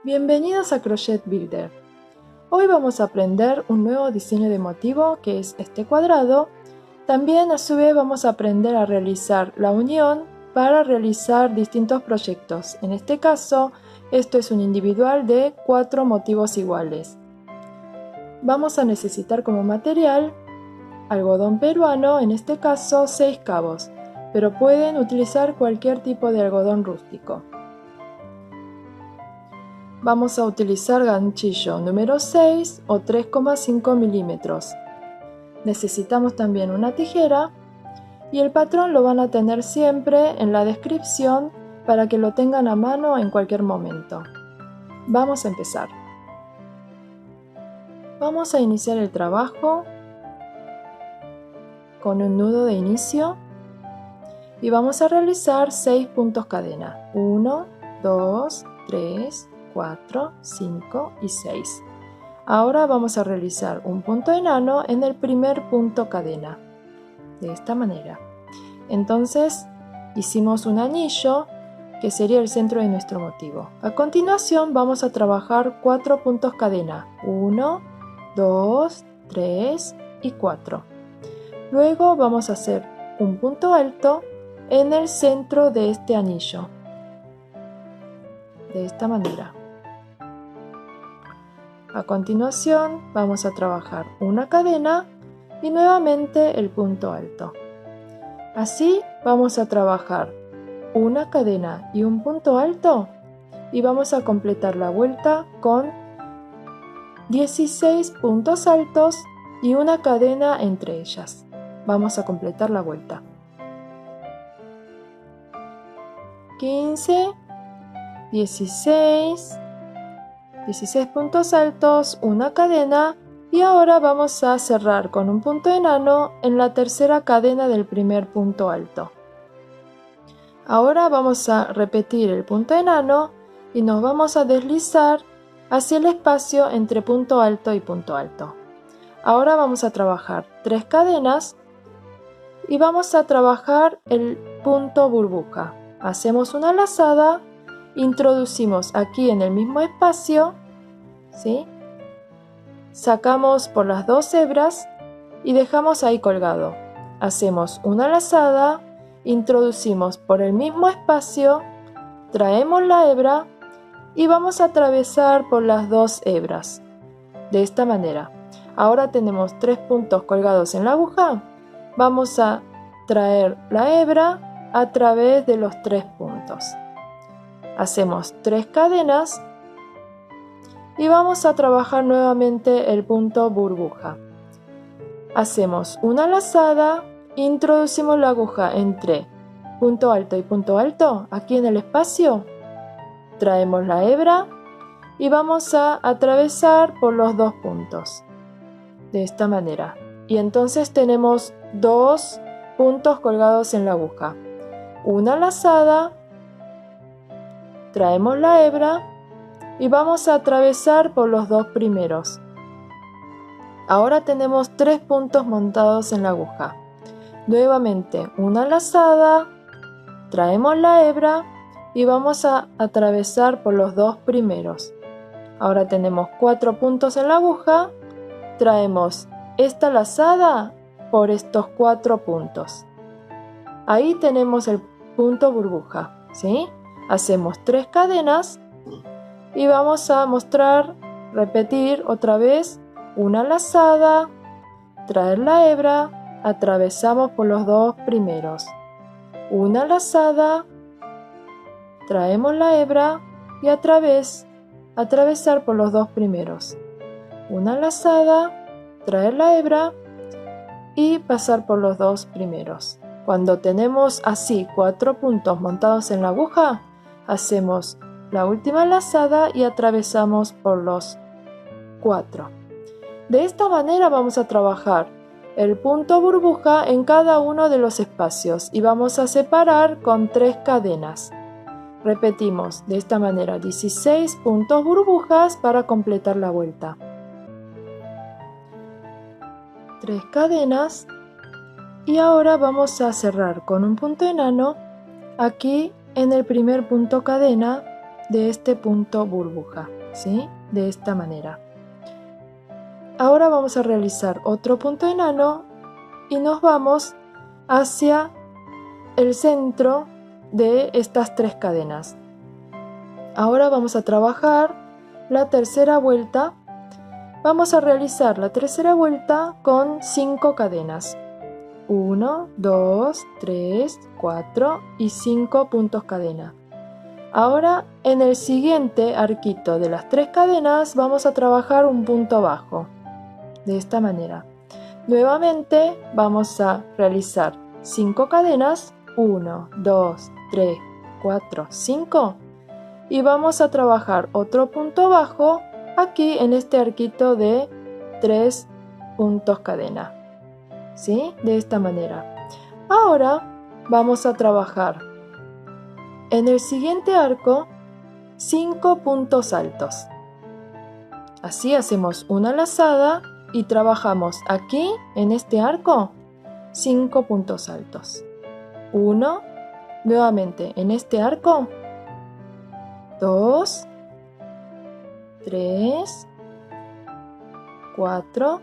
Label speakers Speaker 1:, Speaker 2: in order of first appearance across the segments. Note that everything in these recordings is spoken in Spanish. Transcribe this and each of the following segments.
Speaker 1: Bienvenidos a Crochet Builder. Hoy vamos a aprender un nuevo diseño de motivo que es este cuadrado. También a su vez vamos a aprender a realizar la unión para realizar distintos proyectos. En este caso, esto es un individual de 4 motivos iguales. Vamos a necesitar como material algodón peruano, en este caso 6 cabos, pero pueden utilizar cualquier tipo de algodón rústico. Vamos a utilizar ganchillo número 6 o 3,5 milímetros. Necesitamos también una tijera y el patrón lo van a tener siempre en la descripción para que lo tengan a mano en cualquier momento. Vamos a empezar. Vamos a iniciar el trabajo con un nudo de inicio y vamos a realizar 6 puntos cadena. 1, 2, 3, 4, 5 y 6. Ahora vamos a realizar un punto enano en el primer punto cadena, de esta manera. Entonces hicimos un anillo que sería el centro de nuestro motivo. A continuación vamos a trabajar 4 puntos cadena. 1, 2, 3 y 4. Luego vamos a hacer un punto alto en el centro de este anillo, de esta manera. A continuación vamos a trabajar una cadena y nuevamente el punto alto. Así vamos a trabajar una cadena y un punto alto y vamos a completar la vuelta con 16 puntos altos y una cadena entre ellas. Vamos a completar la vuelta. 15, 16 puntos altos, una cadena y ahora vamos a cerrar con un punto enano en la tercera cadena del primer punto alto. Ahora vamos a repetir el punto enano y nos vamos a deslizar hacia el espacio entre punto alto y punto alto. Ahora vamos a trabajar 3 cadenas y vamos a trabajar el punto burbuja. Hacemos una lazada, introducimos aquí en el mismo espacio, ¿sí? Sacamos por las 2 hebras y dejamos ahí colgado. Hacemos una lazada, introducimos por el mismo espacio, traemos la hebra y vamos a atravesar por las 2 hebras. De esta manera. Ahora tenemos 3 puntos colgados en la aguja. Vamos a traer la hebra a través de los 3 puntos. Hacemos 3 cadenas y vamos a trabajar nuevamente el punto burbuja. Hacemos una lazada, introducimos la aguja entre punto alto y punto alto, aquí en el espacio, traemos la hebra y vamos a atravesar por los 2 puntos, de esta manera. Y entonces tenemos 2 puntos colgados en la aguja. Una lazada, traemos la hebra y vamos a atravesar por los 2 primeros. Ahora tenemos 3 puntos montados en la aguja. Nuevamente una lazada, traemos la hebra y vamos a atravesar por los 2 primeros. Ahora tenemos 4 puntos en la aguja, traemos esta lazada por estos 4 puntos. Ahí tenemos el punto burbuja, ¿sí? Hacemos 3 cadenas y vamos a repetir otra vez una lazada, traer la hebra, atravesamos por los 2 primeros. Una lazada, traemos la hebra y atravesar por los 2 primeros. Una lazada, traer la hebra y pasar por los 2 primeros. Cuando tenemos así 4 puntos montados en la aguja, hacemos la última lazada y atravesamos por los 4. De esta manera vamos a trabajar el punto burbuja en cada uno de los espacios y vamos a separar con 3 cadenas. Repetimos de esta manera 16 puntos burbujas para completar la vuelta. 3 cadenas y ahora vamos a cerrar con un punto enano aquí en el primer punto cadena de este punto burbuja, ¿sí? De esta manera. Ahora vamos a realizar otro punto enano y nos vamos hacia el centro de estas 3 cadenas. Ahora vamos a trabajar la tercera vuelta. Vamos a realizar la tercera vuelta con 5 cadenas. 1, 2, 3, 4 y 5 puntos cadena. Ahora en el siguiente arquito de las 3 cadenas vamos a trabajar un punto bajo. De esta manera. Nuevamente vamos a realizar 5 cadenas. 1, 2, 3, 4, 5. Y vamos a trabajar otro punto bajo aquí en este arquito de 3 puntos cadena. ¿Sí? De esta manera. Ahora vamos a trabajar en el siguiente arco 5 puntos altos. Así hacemos una lazada y trabajamos aquí en este arco 5 puntos altos. 1, nuevamente en este arco, 2, 3, 4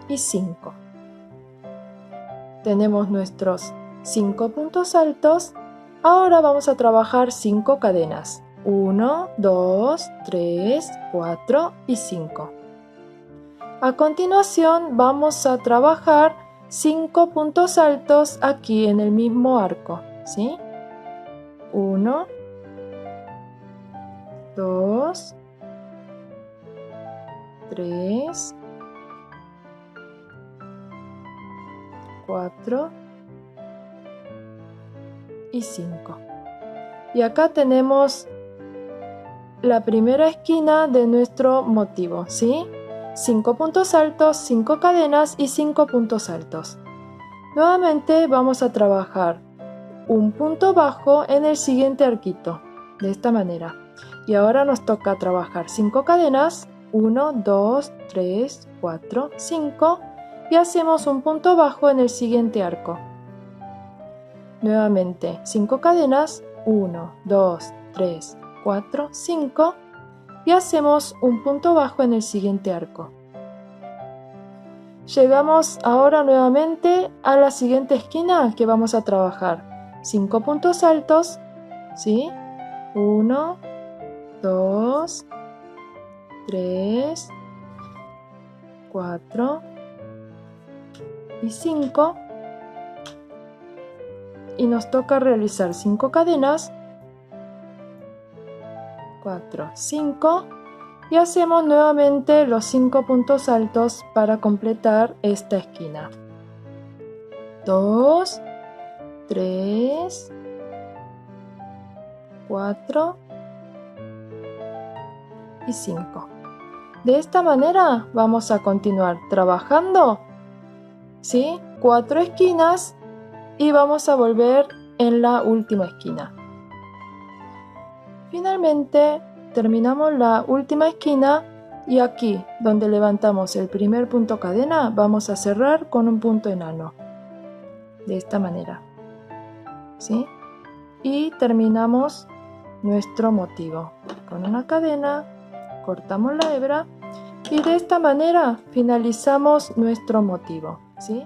Speaker 1: y 5. Tenemos nuestros 5 puntos altos. Ahora vamos a trabajar 5 cadenas. 1, 2, 3, 4 y 5. A continuación vamos a trabajar 5 puntos altos aquí en el mismo arco, ¿sí? 1, 2, 3, 4 y 5. Y acá tenemos la primera esquina de nuestro motivo, ¿sí? 5 puntos altos, 5 cadenas y 5 puntos altos. Nuevamente vamos a trabajar un punto bajo en el siguiente arquito, de esta manera. Y ahora nos toca trabajar 5 cadenas, 1, 2, 3, 4, 5 y hacemos un punto bajo en el siguiente arco. Nuevamente 5 cadenas, 1, 2, 3, 4, 5 y hacemos un punto bajo en el siguiente arco. Llegamos ahora nuevamente a la siguiente esquina que vamos a trabajar 5 puntos altos, ¿sí? 1, 2, 3, 4 y 5 y nos toca realizar 5 cadenas, 4, 5 y hacemos nuevamente los 5 puntos altos para completar esta esquina. 2, 3, 4 y 5. De esta manera vamos a continuar trabajando, ¿sí? 4 esquinas y vamos a volver en la última esquina. Finalmente terminamos la última esquina y aquí donde levantamos el primer punto cadena vamos a cerrar con un punto enano. De esta manera, ¿sí? Y terminamos nuestro motivo con una cadena, cortamos la hebra y de esta manera finalizamos nuestro motivo, ¿sí?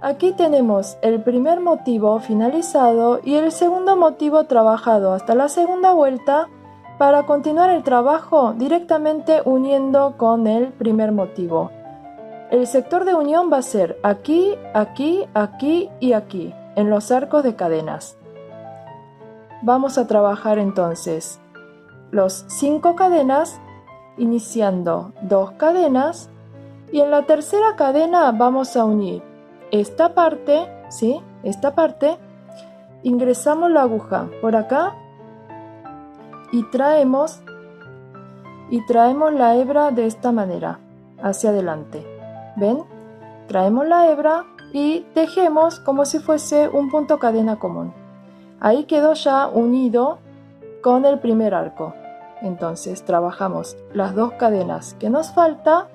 Speaker 1: Aquí tenemos el primer motivo finalizado y el segundo motivo trabajado hasta la segunda vuelta para continuar el trabajo directamente uniendo con el primer motivo. El sector de unión va a ser aquí, aquí, aquí y aquí, en los arcos de cadenas. Vamos a trabajar entonces los 5 cadenas, iniciando 2 cadenas y en la tercera cadena vamos a unir esta parte, ¿sí? Esta parte, ingresamos la aguja por acá y traemos la hebra de esta manera hacia adelante. ¿Ven? Traemos la hebra y tejemos como si fuese un punto cadena común. Ahí quedó ya unido con el primer arco. Entonces trabajamos las 2 cadenas que nos falta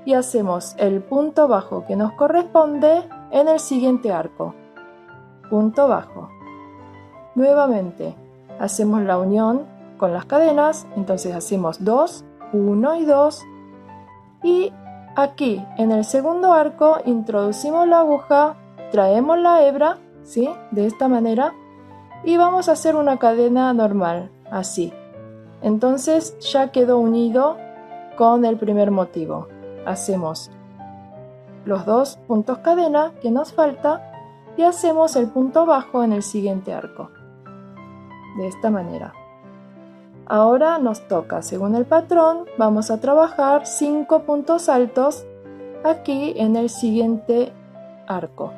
Speaker 1: y hacemos el punto bajo que nos corresponde en el siguiente arco. Punto bajo. Nuevamente hacemos la unión con las cadenas, entonces hacemos 2, 1 y 2, y aquí en el segundo arco introducimos la aguja, traemos la hebra, ¿sí? De esta manera, y vamos a hacer una cadena normal, así. Entonces ya quedó unido con el primer motivo. Hacemos los 2 puntos cadena que nos falta y hacemos el punto bajo en el siguiente arco. De esta manera. Ahora nos toca, según el patrón, vamos a trabajar 5 puntos altos aquí en el siguiente arco.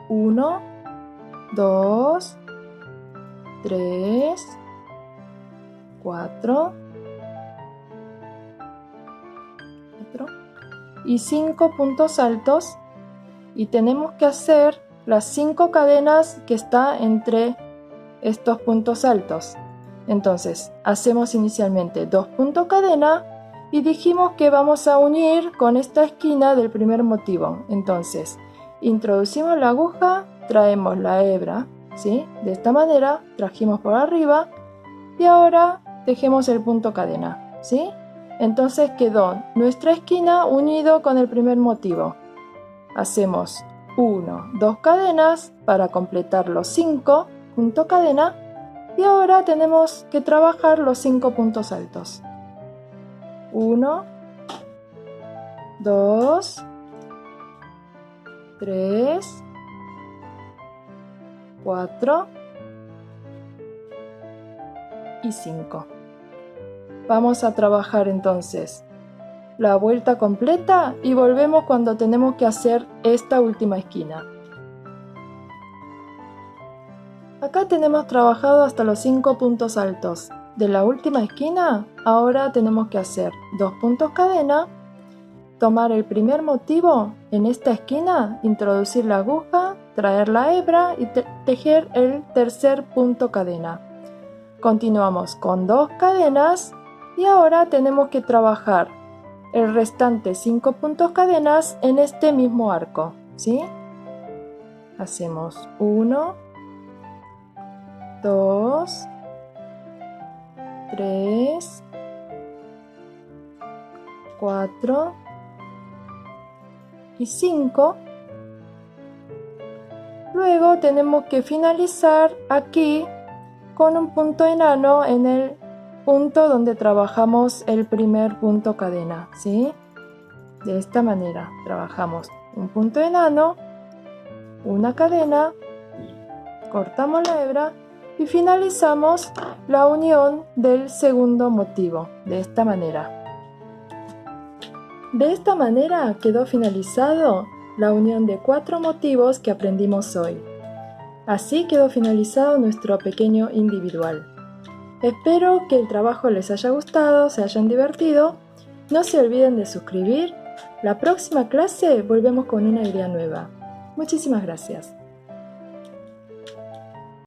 Speaker 1: 1, 2, 3, 4 y 5 puntos altos, y tenemos que hacer las 5 cadenas que está entre estos puntos altos. Entonces hacemos inicialmente 2 puntos cadena y dijimos que vamos a unir con esta esquina del primer motivo. Entonces introducimos la aguja, traemos la hebra, ¿sí? De esta manera trajimos por arriba y ahora tejemos el punto cadena, ¿sí? Entonces quedó nuestra esquina unido con el primer motivo. Hacemos 1, 2 cadenas para completar los 5 puntos cadena y ahora tenemos que trabajar los 5 puntos altos. 1, 2, 3, 4 y 5. Vamos a trabajar entonces la vuelta completa y volvemos cuando tenemos que hacer esta última esquina. Acá tenemos trabajado hasta los 5 puntos altos. De la última esquina, ahora tenemos que hacer 2 puntos cadena, tomar el primer motivo en esta esquina, introducir la aguja, traer la hebra y tejer el tercer punto cadena. Continuamos con 2 cadenas y ahora tenemos que trabajar el restante 5 puntos cadenas en este mismo arco, ¿sí? Hacemos 1, 2, 3, 4 y 5. Luego tenemos que finalizar aquí con un punto enano en el punto donde trabajamos el primer punto cadena, ¿sí? De esta manera trabajamos un punto enano, una cadena, cortamos la hebra y finalizamos la unión del segundo motivo, de esta manera. De esta manera quedó finalizado la unión de 4 motivos que aprendimos hoy. Así quedó finalizado nuestro pequeño individual. Espero que el trabajo les haya gustado, se hayan divertido. No se olviden de suscribir. La próxima clase volvemos con una idea nueva. Muchísimas gracias.